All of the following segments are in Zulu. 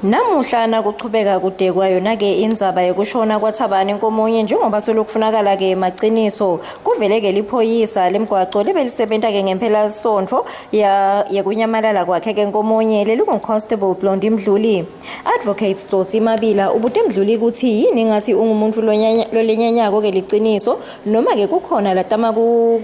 Namuhla kuqhubeka kude kwayona-ke indzaba yokushona kwaThabani Nkomonye njengoba solokufunakala-ke emaqiniso kuvele-ke liphoyisa lemgwaqo libelisebenta-ke ngempela sonto yekunyamalala kwakhe-ke Nkomonye lelingu-Constable Blondie Mdluli. Advocate Tsotsi Mabila ubute Mdluli ukuthi yini ngathi ungumuntu lolenyanyako-ke liciniso noma-ke kukhona latama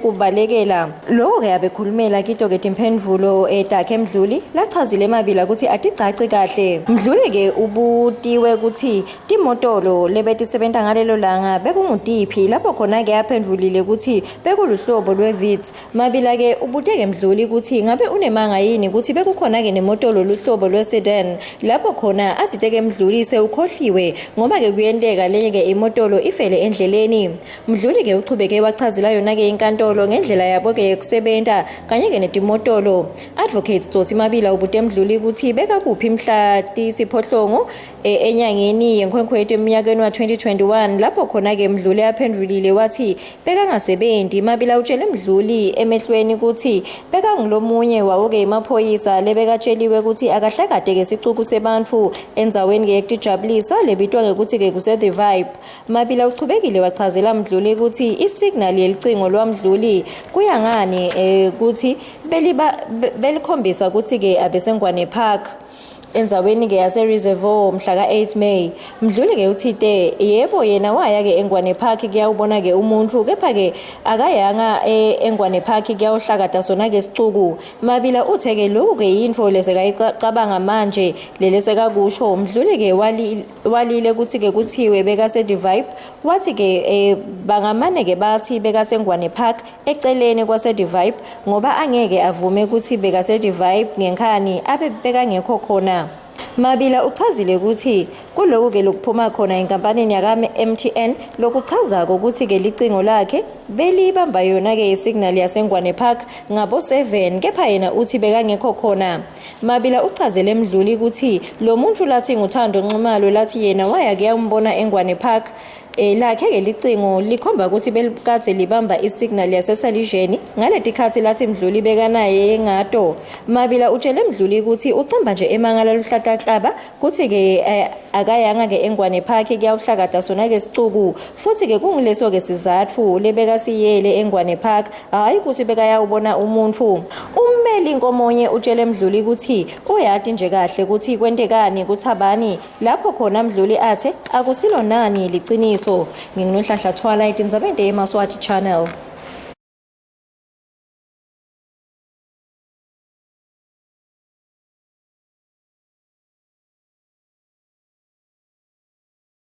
kubalekela. Lokho-ke abekhulumela kito-ke timphendvulo takhe Mdluli lachazile Mabila ukuthi aticaci kahle. Mdluli-ke ubutiwe ukuthi timotolo lebetisebenta ngalelo langa bekungutiphi lapho khona-ke aphendvulile ukuthi bekuluhlobo lwe-Vitz. Mabila-ke ubute-ke Mdluli ukuthi ngabe unemanga yini ukuthi bekukhona-ke nemotolo luhlobo lwe-sedan lapho khona athite-ke Mdluli sewukhohliwe ngoba-ke kuyenteka lenye-ke imotolo ifele endleleni. Mdluli-ke uchubeke wachazela yona-ke inkantolo ngendlela yabo-ke yokusebenta kanye-ke netimotolo. Advocate Tsotsi Mabila ubute Mdluli ukuthi bekakuphi mhla siphohlongo enyangeni yeNkhwenkhweti eminyakeni wa-2021 lapho khona-ke Mdluli aphendvulile wathi bekangasebenzi. Mabila utshele Mdluli emehlweni ukuthi bekangulomunye wawo-ke emaphoyisa lebekatsheliwe ukuthi akahlakade-ke sicuku sebantfu endzaweni-ke yekutijabulisa lebitwa ngekuthi-ke kuse-The Vibe. Mabila uchubekile wachazela Mdluli ukuthi isignal yelicingo lwaMdluli kuyangani ukuthi belikhombisa ukuthi-ke abesengwane Park endzaweni-ke yase-Reservoir mhla ka-8 May. Mdluli-ke uthite yebo yena waya-ke eNgwane Park kuyawubona-ke umuntu kepha-ke akayanga eNgwane Park kuyawuhlakata sona-ke sicuku. Mabila uthe-ke lokhu-ke yinfo lesekayicabanga manje lelesekakusho. Mdluli-ke walile ukuthi-ke kuthiwe bekase-The Vibe wathi-ke bangamane-ke bathi bekase-Ngwane Park eceleni kwase-The Vibe ngoba angeke avume ukuthi bekase-The Vibe ngenkani abe bekangekho khona. Mabila uchazile ukuthi kuloko-ke lokuphuma khona enkampanini yaka-MTN lokuchazako ukuthi-ke licingo lakhe belibamba yona-ke isignal yaseNgwane Park ngabo-7 kepha yena uthi bekangekho khona. Mabila uchazele Mdluli ukuthi lo muntu lathi nguThando Nxumalo lathi yena waya-ke yambona eNgwane Park lakhe-ke licingo likhomba ukuthi belikade libamba isignal yaseSalijeni ngaletikhathi lathi Mdluli bekanaye ngato. Mabila utshele Mdluli ukuthi ucamba nje emangala luhlakahlaba kuthi-ke akayanga-ke eNgwane Park kuyawuhlakata sona-ke sicuku futhi-ke kungileso-ke sizatfu lebekasiyele eNgwane Park hhayi ukuthi bekayawubona umuntu. Ummeli Nkomonye utshele Mdluli ukuthi uyati nje kahle ukuthi kwentekani kuThabani lapho khona Mdluli athe akusilo nani liciniso. NginguNhlanhla Twilight, indzabeni yeMaswati Channel.